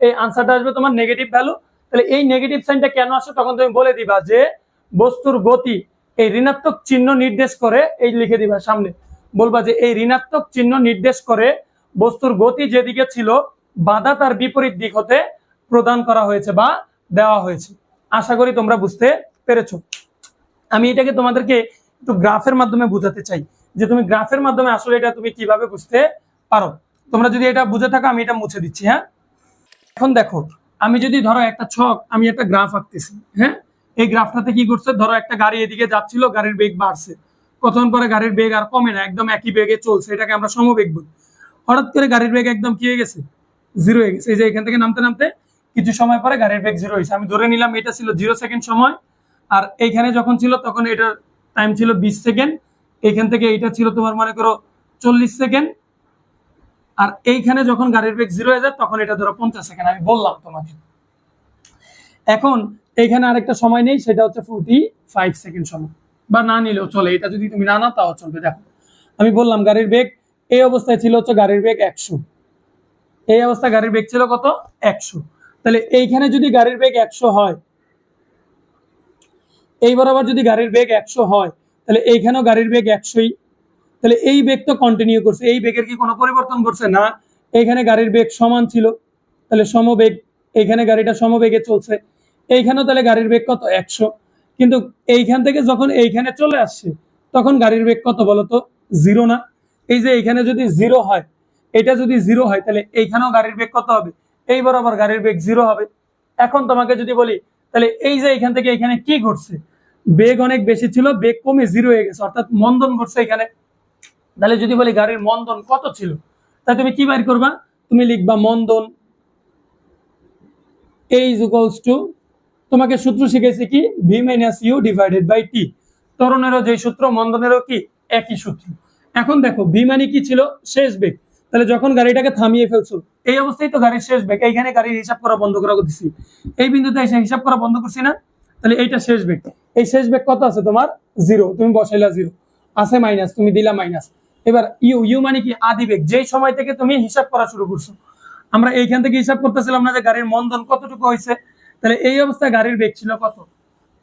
এই আনসারটা আসবে তোমার নেগেটিভ ভ্যালু। তাহলে এই নেগেটিভ সাইনটা কেন আসে তখন তুমি বলে দিবা যে বস্তুর গতি এই ঋণাত্মক চিহ্ন নির্দেশ করে, এই লিখে দিবা সামনে, বলবা যে এই ঋণাত্মক চিহ্ন নির্দেশ করে বস্তুর গতি যেদিকে ছিল বাধা তার বিপরীত দিক হতে প্রদান করা হয়েছে বা দেওয়া হয়েছে। আশা করি তোমরা বুঝতে পেরেছো। আমি এটাকে তোমাদেরকে একটু গ্রাফের মাধ্যমে বোঝাতে চাই, যে তুমি গ্রাফের মাধ্যমে আসলে এটা তুমি কিভাবে বুঝতে পারো। তোমরা যদি এটা বুঝে থাকো আমি এটা মুছে দিচ্ছি। হ্যাঁ, এখন দেখো, আমি যদি ধরো একটা ছক, আমি একটা গ্রাফ আঁকতেছি। হ্যাঁ, এই গ্রাফটাতে কি করছে, ধরো একটা গাড়ি এদিকে যাচ্ছিল, গাড়ির বেগ বাড়ছে, কতক্ষণ পরে গাড়ির বেগ আর কমে না, একদম একই বেগে চলছে, এটাকে আমরা সমবেগ বলি। হঠাৎ করে গাড়ির বেগ একদম কি হয়ে গেছে, 0 হয়ে গেছে। এই যে এখান থেকে নামতে নামতে কিছু সময় পরে গাড়ির বেগ 0 হয়েছে। আমি ধরে নিলাম এটা ছিল 0 সেকেন্ড সময়, আর এইখানে যখন ছিল তখন এটার টাইম ছিল 20 সেকেন্ড, এইখান থেকে এইটা ছিল তোমার মনে করো 40 সেকেন্ড, আর এইখানে যখন গাড়ির বেগ 0 হয়ে যায় তখন এটা ধরো 50 সেকেন্ড। আমি বললাম তোমাকে। এখন এইখানে আরেকটা সময় নেই, সেটা হচ্ছে 45 সেকেন্ড সময়, বা না নিলেও চলে, এটা যদি তুমি না নাও তাও চলবে। দেখো আমি বললাম গাড়ির বেগ এই অবস্থায় ছিল হচ্ছে গাড়ির বেগ 100, এই অবস্থায় গাড়ির বেগ ছিল কত, 100। তাহলে এইখানে যদি গাড়ির বেগ 100 হয়, এই বরাবর যদি গাড়ির বেগ 100 হয়, তাহলে এইখানেও গাড়ির বেগ 100ই। তাহলে এই বেগ তো কন্টিনিউ করছে, এই বেগের কি কোনো পরিবর্তন করছে না। এইখানে গাড়ির বেগ সমান ছিল, তাহলে সমবেগ, এইখানে গাড়িটা সমবেগে চলছে। এইখানেও তাহলে গাড়ির বেগ কত, 100। কিন্তু এইখান থেকে যখন এইখানে চলে আসছে তখন গাড়ির বেগ কত বলতো, 0 না। এই যে এইখানে যদি 0 হয়, এটা যদি 0 হয়, তাহলে এইখানেও গাড়ির বেগ কত হবে, এই বরাবর গাড়ির বেগ 0 হবে। এখন তোমাকে যদি বলি, তাহলে এই যে এখান থেকে এখানে কি ঘটছে, বেগ অনেক বেশি ছিল, বেগ কমে 0 হয়ে গেছে, অর্থাৎ মন্দন ঘটছে এখানে। তাহলে যদি বলি গাড়ির মন্দন কত ছিল, তাহলে তুমি কি বের করবা, তুমি লিখবা মন্দন A = তোমাকে সূত্র শিখেছি কি, V - U / T। ত্বরণেরও যে সূত্র মন্দনেরও কি একই সূত্র। এখন দেখো ভি মানে কি ছিল, শেষ বেগ। তাহলে যখন গাড়িটাকে থামিয়ে ফেলছো এই অবস্থায় তো গাড়ির শেষ বেগ, এইখানে গাড়ির হিসাব করা বন্ধ করা দিচ্ছি, এই বিন্দুতে এসে হিসাব করা বন্ধ করছি না, তাহলে এইটা শেষ বেগ। এই শেষ বেগ কত আছে তোমার, 0, তুমি বসাইলা 0, আছে মাইনাস, তুমি দিলা মাইনাস। এবার ইউ, ইউ মানে কি আদি বেগ, যেই সময় থেকে তুমি হিসাব করা শুরু করছো। আমরা এইখান থেকে হিসাব করতেছিলাম না যে গাড়ির মন্দন কতটুকু হয়েছে, তাহলে এই অবস্থায় গাড়ির বেগ ছিল কত,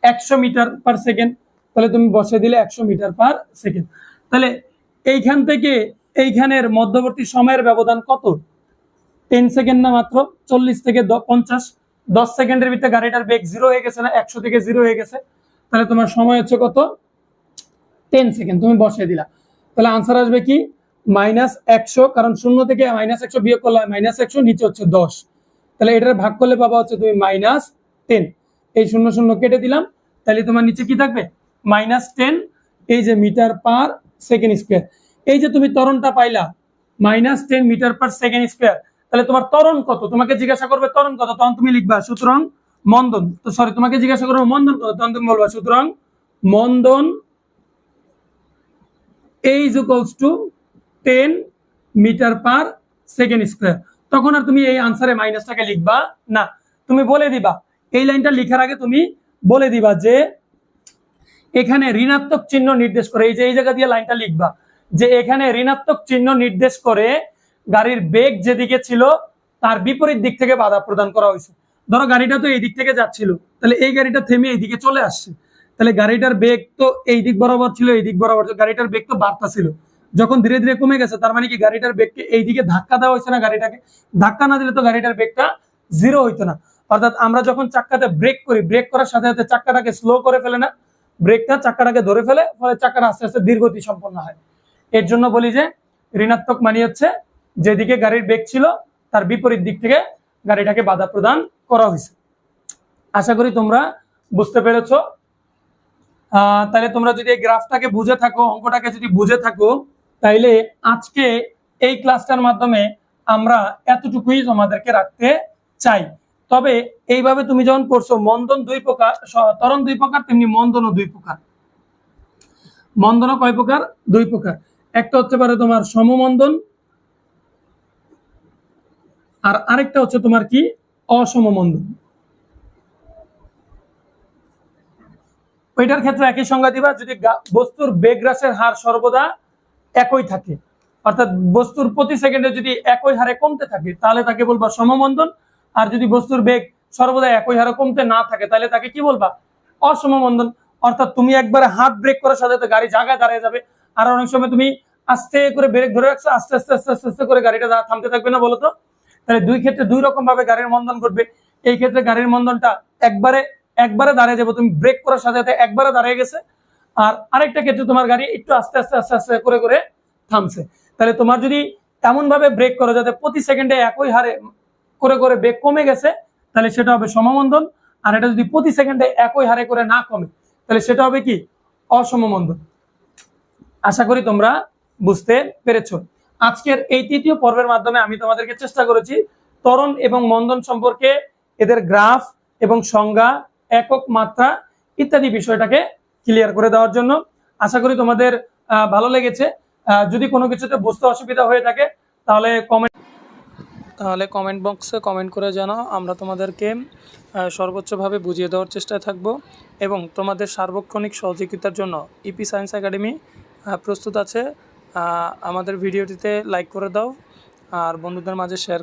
100 মিটার পার সেকেন্ড। তাহলে তুমি বসে দিলে 100 মিটার পার সেকেন্ড। তাহলে এইখান থেকে এইখানের মধ্যবর্তী সময়ের ব্যবধান কত, 10 সেকেন্ড না মাত্র, 40 থেকে 50, 10 সেকেন্ডের ভিতরে গাড়িটার বেগ 0 হয়ে গেছে না, 100 থেকে 0 হয়ে গেছে। তাহলে তোমার সময় হচ্ছে কত, 10 সেকেন্ড, তুমি বসিয়ে দিলা। তাহলে আনসার আসবে কি -100, কারণ 0 থেকে -100 বিয়োগ করলে -100, নিচে হচ্ছে 10। তাহলে এটার ভাগ করলে পাবা হচ্ছে তুমি -10। এই 0 0 কেটে দিলাম, তাহলে তোমার নিচে কি থাকবে, -10, এই যে মিটার পার সেকেন্ড স্কয়ার। এই যে তুমি ত্বরণটা পাইলা -10 মিটার পার সেকেন্ড স্কয়ার, তাহলে তোমার ত্বরণ কত, তোমাকে জিজ্ঞাসা করবে ত্বরণ কত, তখন তুমি লিখবা সুতরাং মন্দন, তো সরি তোমাকে জিজ্ঞাসা করবে মন্দন কত, তখন তুমি বলবা সুতরাং মন্দন is equals to 10 metre per second square. তখন আর তুমি এই আনসারে মাইনাসটাকে লিখবা না, তুমি বলে দিবা, এই লাইনটা লেখার আগে তুমি বলে দিবা যে এখানে ঋণাত্মক চিহ্ন নির্দেশ করে, এই যে এই জায়গা দিয়ে লাইনটা লিখবা যে এখানে ঋণাত্মক চিহ্ন নির্দেশ করে গাড়ির বেগ যেদিকে ছিল তার বিপরীত দিক থেকে বাধা প্রদান করা হয়েছে। ধরো গাড়িটা তো এই দিক থেকে যাচ্ছিল, তাহলে এই গাড়িটা থেমে এইদিকে চলে আসছে, তাহলে গাড়িটার বেগ তো এই দিক বরাবর ছিল, এই দিক বরাবর গাড়িটার বেগ তো বাড়তা ছিল, যখন ধীরে ধীরে কমে গেছে তার মানে কি গাড়িটার বেগকে এইদিকে ধাক্কা দেওয়া হয়েছে না, গাড়িটাকে ধাক্কা না দিলে তো গাড়িটার বেগটা 0 হইতো না। অর্থাৎ আমরা যখন চাক্কাতে ব্রেক করি, ব্রেক করার সাথে সাথে চাক্কাটাকে স্লো করে ফেলে না, ব্রেকটা চাক্কাটাকে ধরে ফেলে, ফলে চাক্কাটা আস্তে আস্তে ধীরগতি সম্পন্ন হয়। এর জন্য বলি যে ঋণাত্মক মানে হচ্ছে যেদিকে গাড়ির বেগ ছিল তার বিপরীত দিক থেকে গাড়িটাকে বাধা প্রদান করা হয়েছে। আশা করি তোমরা বুঝতে পেরেছো। তাহলে তোমরা যদি এই গ্রাফটাকে বুঝে থাকো, অঙ্কটাকে যদি বুঝে থাকো, তাইলে আজকে এই ক্লাসটার মাধ্যমে আমরা এতটুকুই তোমাদেরকে রাখতে চাই। তবে এইভাবে তুমি যখন পড়ছো মন্দন 2 প্রকার, ত্বরণ 2 প্রকার, তেমনি মন্দনও 2 প্রকার। মন্দনও কয় প্রকার, 2 প্রকার। একটা হচ্ছে পারে তোমার সমমন্দন, আর আরেকটা হচ্ছে তোমার কি অসমমন্দন। ওইটার ক্ষেত্রে একই সংজ্ঞা দিবা যদি বস্তুর বেগ হ্রাসের হার সর্বদা একই থাকে, অর্থাৎ বস্তুর প্রতি সেকেন্ডে যদি একই হারে কমতে থাকে তাহলে তাকে বলবা সমমন্দন, আর যদি বস্তুর বেগ সর্বদা একই হারে কমতে না থাকে তাহলে তাকে কি বলবা, অসমমন্দন। অর্থাৎ তুমি একবারে হাত ব্রেক করার সাথে সাথে গাড়ি জায়গায় দাঁড়িয়ে যাবে, আর অনেক সময় তুমি আস্তে করে ব্রেক ধরে রাখছো, আস্তে আস্তে আস্তে আস্তে আস্তে করে গাড়িটা থামতে থাকবে না, বলো তো। তাহলে দুই ক্ষেত্রে দুই রকম ভাবে গাড়ির মন্দন ঘটবে। এই ক্ষেত্রে গাড়ির মন্দনটা একবারে দাঁড়িয়ে যাবে, তুমি ব্রেক করার সাথে সাথে একবারে দাঁড়িয়ে গেছে, আর আরেকটা ক্ষেত্রে তোমার গাড়ি একটু আস্তে আস্তে আস্তে আস্তে করে করে থামছে। তাহলে তোমার যদি এমন ভাবে ব্রেক করো যাতে প্রতি সেকেন্ডে একই হারে করে করে বেগ কমে গেছে, তাহলে সেটা হবে সমমন্দন। আর এটা যদি প্রতি সেকেন্ডে একই হারে করে না কমে তাহলে সেটা হবে কি, অসমমন্দন। আশা করি তোমরা বুঝতে পেরেছো। আজকের এই তৃতীয় পর্বের মাধ্যমে আমি তোমাদেরকে চেষ্টা করেছি ত্বরণ এবং মন্দন সম্পর্কে, এদের গ্রাফ এবং সংজ্ঞা, একক মাত্রা ইত্যাদি বিষয়টাকে ক্লিয়ার করে দেওয়ার জন্য। আশা করি তোমাদের ভালো লেগেছে। যদি কোনো কিছুতে বুঝতে অসুবিধা হয়ে থাকে তাহলে কমেন্ট বক্সে কমেন্ট করে জানাও, আমরা তোমাদেরকে সর্বোচ্চভাবে বুঝিয়ে দেওয়ার চেষ্টায় থাকব। এবং তোমাদের সার্বক্ষণিক সহযোগিতার জন্য ইপি সায়েন্স একাডেমি প্রস্তুত আছে। আমাদের ভিডিওটিতে লাইক করে দাও আর বন্ধুদের মাঝে শেয়ার